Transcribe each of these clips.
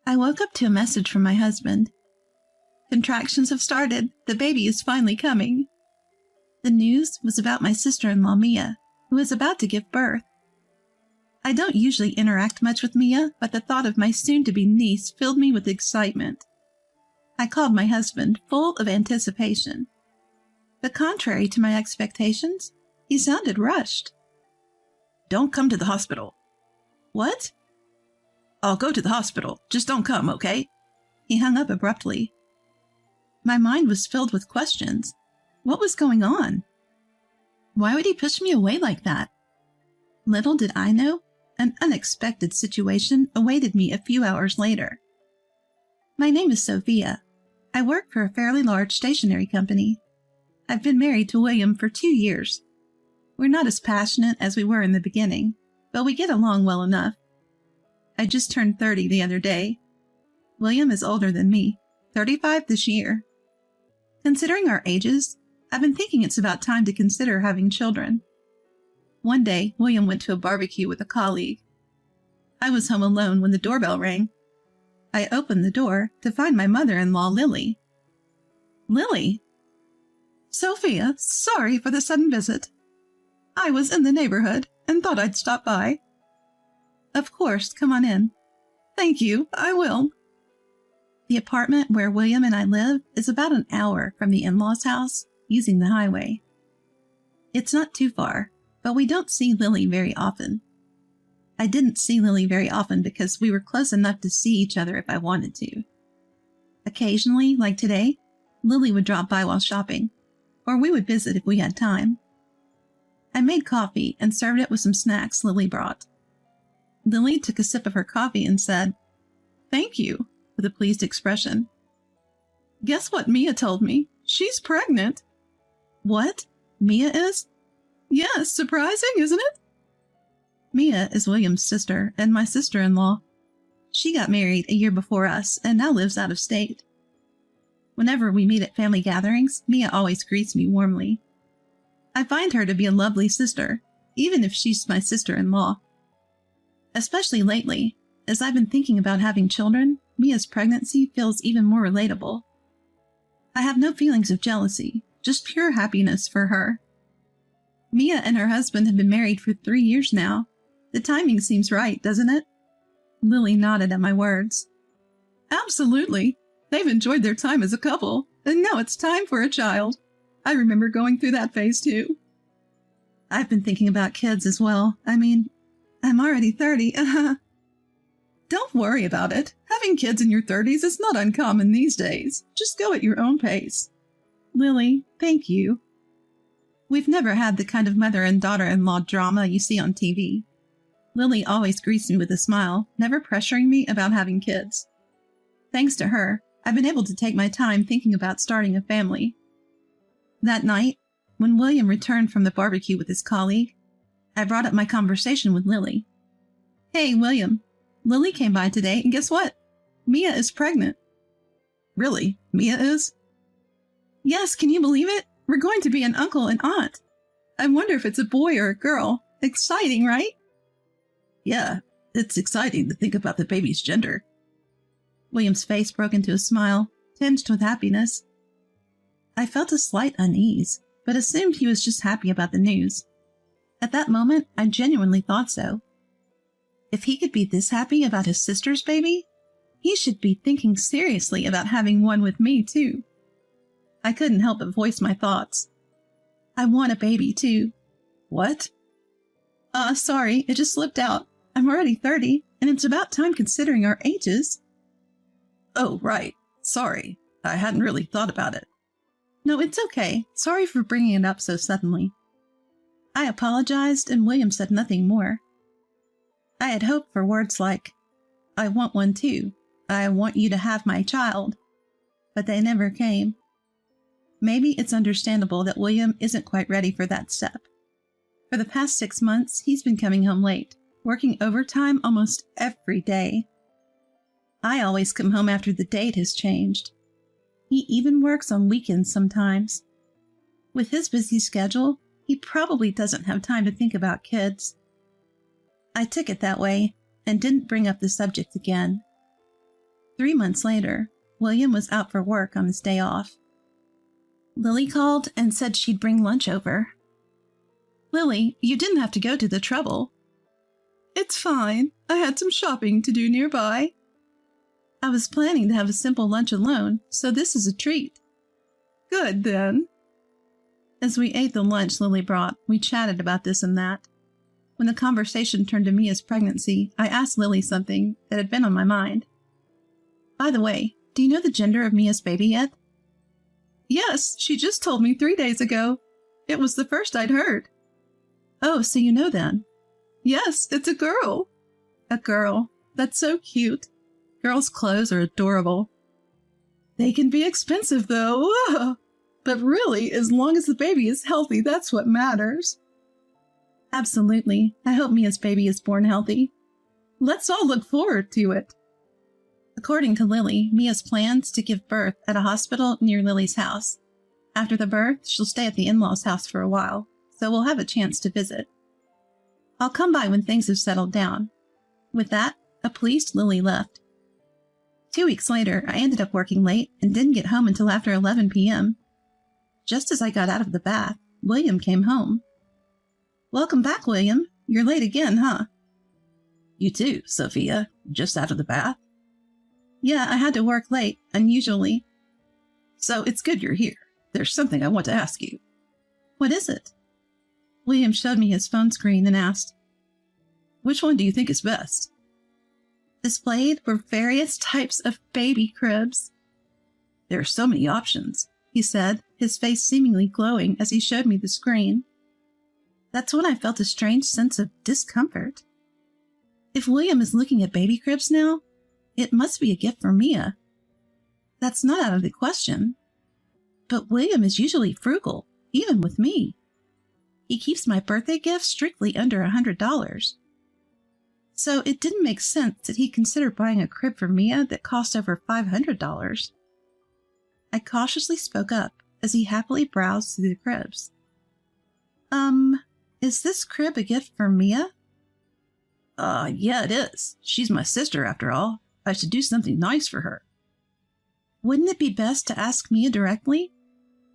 I woke up to a message from my husband. Contractions have started. The baby is finally coming. The news was about my sister-in-law, Mia, who is about to give birth. I don't usually interact much with Mia, but the thought of my soon-to-be niece filled me with excitement. I called my husband, full of anticipation. But contrary to my expectations, he sounded rushed. Don't come to the hospital. What? I'll go to the hospital. Just don't come, okay? He hung up abruptly. My mind was filled with questions. What was going on? Why would he push me away like that? Little did I know, an unexpected situation awaited me a few hours later. My name is Sophia. I work for a fairly large stationery company. I've been married to William for 2 years. We're not as passionate as we were in the beginning, but we get along well enough. I just turned 30 the other day. William is older than me, 35 this year. Considering our ages, I've been thinking it's about time to consider having children. One day, William went to a barbecue with a colleague. I was home alone when the doorbell rang. I opened the door to find my mother-in-law, Lily. Lily? Sophia, sorry for the sudden visit. I was in the neighborhood and thought I'd stop by. Of course, come on in. Thank you, I will. The apartment where William and I live is about an hour from the in-laws' house, using the highway. It's not too far, but we don't see Lily very often. I didn't see Lily very often because we were close enough to see each other if I wanted to. Occasionally, like today, Lily would drop by while shopping, or we would visit if we had time. I made coffee and served it with some snacks Lily brought. Lily took a sip of her coffee and said, "Thank you," with a pleased expression. Guess what Mia told me? She's pregnant. What? Mia is? Yes, surprising, isn't it? Mia is William's sister and my sister-in-law. She got married a year before us and now lives out of state. Whenever we meet at family gatherings, Mia always greets me warmly. I find her to be a lovely sister, even if she's my sister-in-law. Especially lately, as I've been thinking about having children, Mia's pregnancy feels even more relatable. I have no feelings of jealousy, just pure happiness for her. Mia and her husband have been married for 3 years now. The timing seems right, doesn't it? Lily nodded at my words. Absolutely. They've enjoyed their time as a couple, and now it's time for a child. I remember going through that phase too. I've been thinking about kids as well. I'm already 30. Don't worry about it. Having kids in your 30s is not uncommon these days. Just go at your own pace. Lily, thank you. We've never had the kind of mother and daughter-in-law drama you see on TV. Lily always greets me with a smile, never pressuring me about having kids. Thanks to her, I've been able to take my time thinking about starting a family. That night, when William returned from the barbecue with his colleague, I brought up my conversation with Lily. Hey, William, Lily came by today, and guess what? Mia is pregnant. Really? Mia is? Yes, can you believe it? We're going to be an uncle and aunt. I wonder if it's a boy or a girl. Exciting, right? Yeah, it's exciting to think about the baby's gender. William's face broke into a smile, tinged with happiness. I felt a slight unease, but assumed he was just happy about the news. At that moment, I genuinely thought so. If he could be this happy about his sister's baby, he should be thinking seriously about having one with me, too. I couldn't help but voice my thoughts. I want a baby, too. What? Sorry, it just slipped out. I'm already 30, and it's about time considering our ages. Oh, right. Sorry. I hadn't really thought about it. No, it's okay. Sorry for bringing it up so suddenly. I apologized, and William said nothing more. I had hoped for words like, I want one too. I want you to have my child. But they never came. Maybe it's understandable that William isn't quite ready for that step. For the past 6 months, he's been coming home late, working overtime almost every day. I always come home after the date has changed. He even works on weekends sometimes. With his busy schedule, he probably doesn't have time to think about kids. I took it that way and didn't bring up the subject again. 3 months later, William was out for work on his day off. Lily called and said she'd bring lunch over. Lily, you didn't have to go to the trouble. It's fine. I had some shopping to do nearby. I was planning to have a simple lunch alone, so this is a treat. Good, then. As we ate the lunch Lily brought, we chatted about this and that. When the conversation turned to Mia's pregnancy, I asked Lily something that had been on my mind. By the way, do you know the gender of Mia's baby yet? Yes, she just told me 3 days ago. It was the first I'd heard. Oh, so you know then? Yes, it's a girl. A girl. That's so cute. Girls' clothes are adorable. They can be expensive, though. But really, as long as the baby is healthy, that's what matters. Absolutely. I hope Mia's baby is born healthy. Let's all look forward to it. According to Lily, Mia's plans to give birth at a hospital near Lily's house. After the birth, she'll stay at the in-laws' house for a while, so we'll have a chance to visit. I'll come by when things have settled down. With that, a pleased Lily left. 2 weeks later, I ended up working late and didn't get home until after 11 p.m. Just as I got out of the bath, William came home. Welcome back, William. You're late again, huh? You too, Sophia. Just out of the bath? Yeah, I had to work late, unusually. So it's good you're here. There's something I want to ask you. What is it? William showed me his phone screen and asked, Which one do you think is best? Displayed were various types of baby cribs. There are so many options, he said, his face seemingly glowing as he showed me the screen. That's when I felt a strange sense of discomfort. If William is looking at baby cribs now, it must be a gift for Mia. That's not out of the question. But William is usually frugal, even with me. He keeps my birthday gift strictly under $100. So it didn't make sense that he considered buying a crib for Mia that cost over $500. I cautiously spoke up as he happily browsed through the cribs. Is this crib a gift for Mia? Yeah, it is. She's my sister, after all. I should do something nice for her. Wouldn't it be best to ask Mia directly?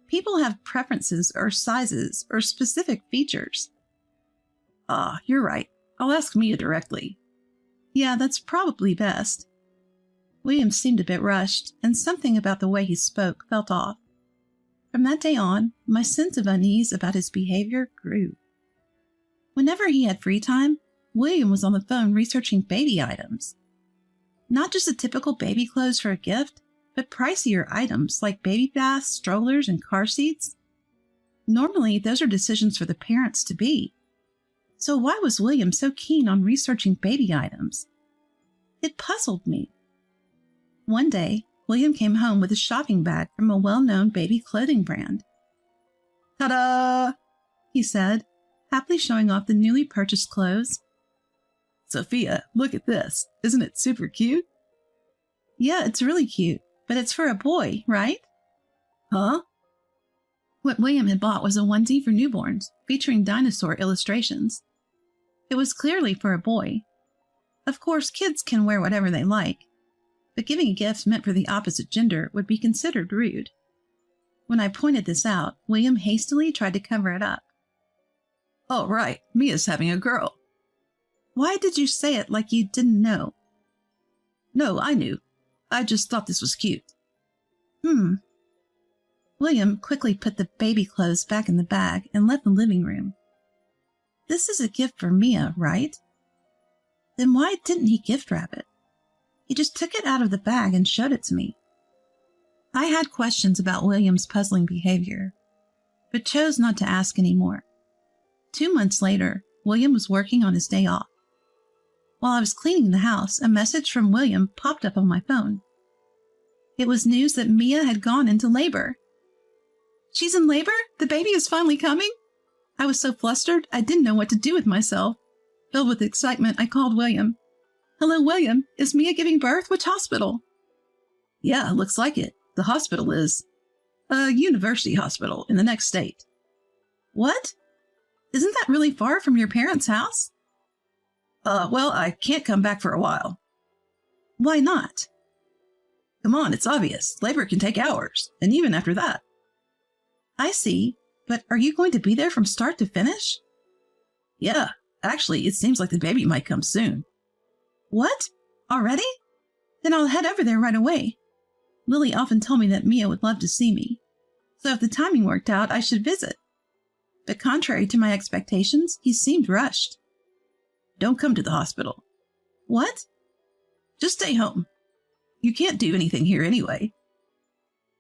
People have preferences or sizes or specific features. You're right. I'll ask Mia directly. Yeah, that's probably best. William seemed a bit rushed, and something about the way he spoke felt off. From that day on, my sense of unease about his behavior grew. Whenever he had free time, William was on the phone researching baby items. Not just the typical baby clothes for a gift, but pricier items like baby baths, strollers, and car seats. Normally, those are decisions for the parents-to-be. So why was William so keen on researching baby items? It puzzled me. One day, William came home with a shopping bag from a well-known baby clothing brand. Ta-da! He said, happily showing off the newly purchased clothes. Sophia, look at this. Isn't it super cute? Yeah, it's really cute, but it's for a boy, right? Huh? What William had bought was a onesie for newborns, featuring dinosaur illustrations. It was clearly for a boy. Of course, kids can wear whatever they like, but giving a gift meant for the opposite gender would be considered rude. When I pointed this out, William hastily tried to cover it up. Oh, right. Mia's having a girl. Why did you say it like you didn't know? No, I knew. I just thought this was cute. William quickly put the baby clothes back in the bag and left the living room. This is a gift for Mia, right? Then why didn't he gift wrap it? He just took it out of the bag and showed it to me. I had questions about William's puzzling behavior, but chose not to ask anymore. 2 months later, William was working on his day off. While I was cleaning the house, a message from William popped up on my phone. It was news that Mia had gone into labor. She's in labor? The baby is finally coming? I was so flustered, I didn't know what to do with myself. Filled with excitement, I called William. Hello, William. Is Mia giving birth? Which hospital? Yeah, looks like it. The hospital is a university hospital in the next state. What? Isn't that really far from your parents' house? Well, I can't come back for a while. Why not? Come on, it's obvious. Labor can take hours, and even after that. I see, but are you going to be there from start to finish? Yeah, actually, it seems like the baby might come soon. What? Already? Then I'll head over there right away. Lily often told me that Mia would love to see me, so if the timing worked out, I should visit. But contrary to my expectations, he seemed rushed. Don't come to the hospital. What? Just stay home. You can't do anything here anyway.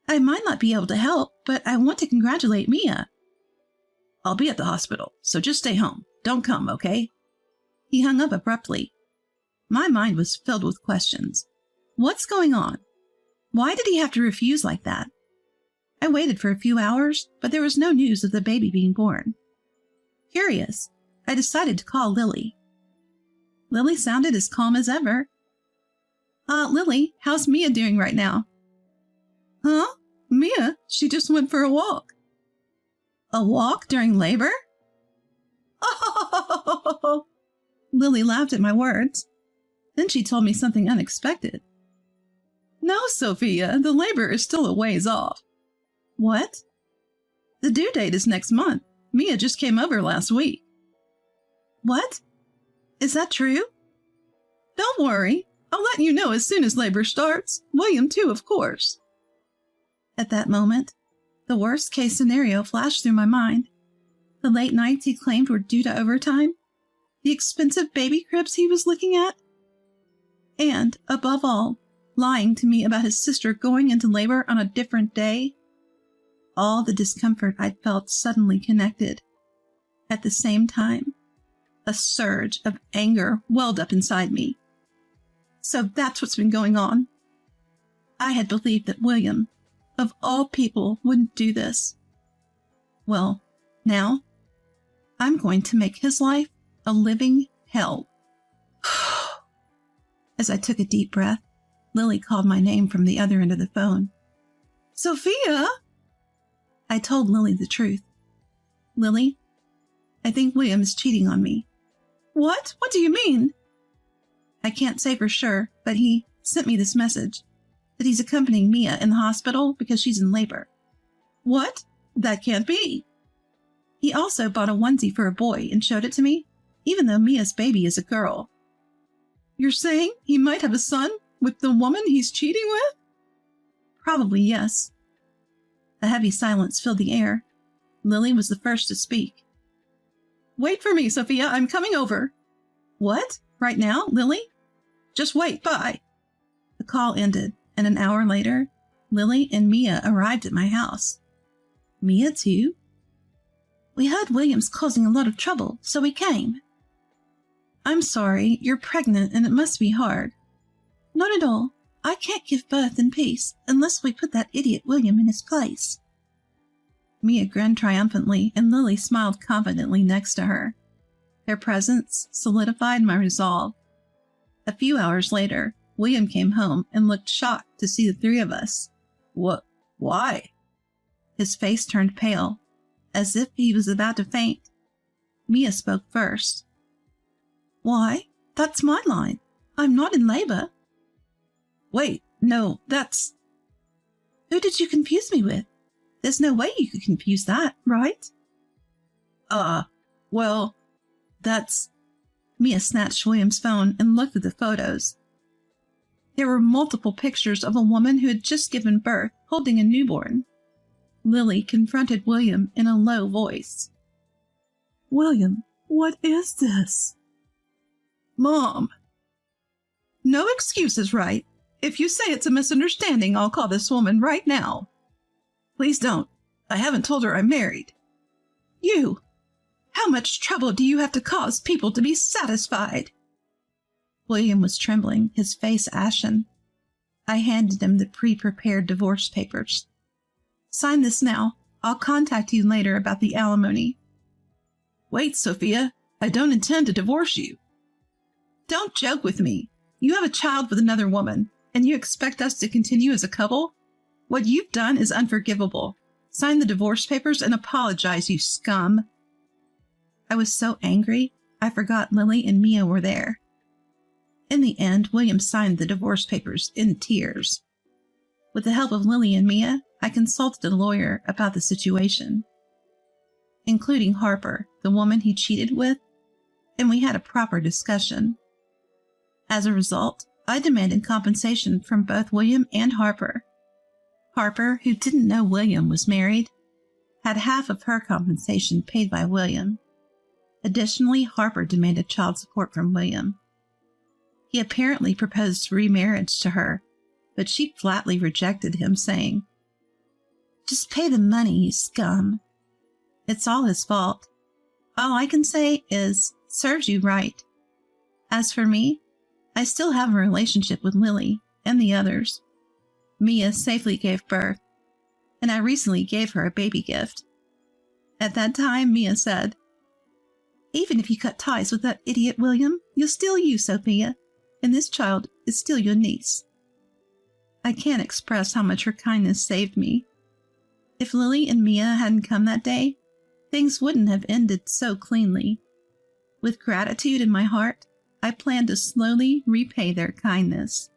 I might not be able to help, but I want to congratulate Mia. I'll be at the hospital, so just stay home. Don't come, okay? He hung up abruptly. My mind was filled with questions. What's going on? Why did he have to refuse like that? I waited for a few hours, but there was no news of the baby being born. Curious, I decided to call Lily. Lily sounded as calm as ever. Lily, how's Mia doing right now? Huh? Mia? She just went for a walk. A walk during labor? Oh! Lily laughed at my words. Then she told me something unexpected. No, Sophia, the labor is still a ways off. What? The due date is next month. Mia just came over last week. What? Is that true? Don't worry. I'll let you know as soon as labor starts. William, too, of course. At that moment, the worst-case scenario flashed through my mind. The late nights he claimed were due to overtime, the expensive baby cribs he was looking at, and, above all, lying to me about his sister going into labor on a different day. All the discomfort I'd felt suddenly connected. At the same time, a surge of anger welled up inside me. So that's what's been going on. I had believed that William, of all people, wouldn't do this. Well, now, I'm going to make his life a living hell. As I took a deep breath, Lily called my name from the other end of the phone. Sophia! I told Lily the truth. Lily, I think William is cheating on me. What? What do you mean? I can't say for sure, but he sent me this message, that he's accompanying Mia in the hospital because she's in labor. What? That can't be. He also bought a onesie for a boy and showed it to me, even though Mia's baby is a girl. You're saying he might have a son with the woman he's cheating with? Probably yes. A heavy silence filled the air. Lily was the first to speak. Wait for me, Sophia. I'm coming over. What? Right now, Lily? Just wait. Bye. The call ended, and an hour later, Lily and Mia arrived at my house. Mia, too? We heard William's causing a lot of trouble, so we came. I'm sorry, you're pregnant and it must be hard. Not at all. I can't give birth in peace unless we put that idiot William in his place. Mia grinned triumphantly, and Lily smiled confidently next to her. Their presence solidified my resolve. A few hours later, William came home and looked shocked to see the three of us. What? Why? His face turned pale, as if he was about to faint. Mia spoke first. Why? That's my line. I'm not in labor. Wait, no, that's... Who did you confuse me with? There's no way you could confuse that, right? Well, that's... Mia snatched William's phone and looked at the photos. There were multiple pictures of a woman who had just given birth, holding a newborn. Lily confronted William in a low voice. William, what is this? Mom. No excuses, right? If you say it's a misunderstanding, I'll call this woman right now. Please don't. I haven't told her I'm married. You! How much trouble do you have to cause people to be satisfied? William was trembling, his face ashen. I handed him the pre-prepared divorce papers. Sign this now. I'll contact you later about the alimony. Wait, Sophia. I don't intend to divorce you. Don't joke with me. You have a child with another woman, and you expect us to continue as a couple? What you've done is unforgivable. Sign the divorce papers and apologize, you scum. I was so angry, I forgot Lily and Mia were there. In the end, William signed the divorce papers in tears. With the help of Lily and Mia, I consulted a lawyer about the situation, including Harper, the woman he cheated with, and we had a proper discussion. As a result, I demanded compensation from both William and Harper. Harper, who didn't know William was married, had half of her compensation paid by William. Additionally, Harper demanded child support from William. He apparently proposed remarriage to her, but she flatly rejected him, saying, "Just pay the money, you scum. It's all his fault. All I can say is, serves you right. As for me, I still have a relationship with Lily and the others. Mia safely gave birth, and I recently gave her a baby gift." At that time, Mia said, "Even if you cut ties with that idiot William, you're still you, Sophia, and this child is still your niece." I can't express how much her kindness saved me. If Lily and Mia hadn't come that day, things wouldn't have ended so cleanly. With gratitude in my heart, I plan to slowly repay their kindness.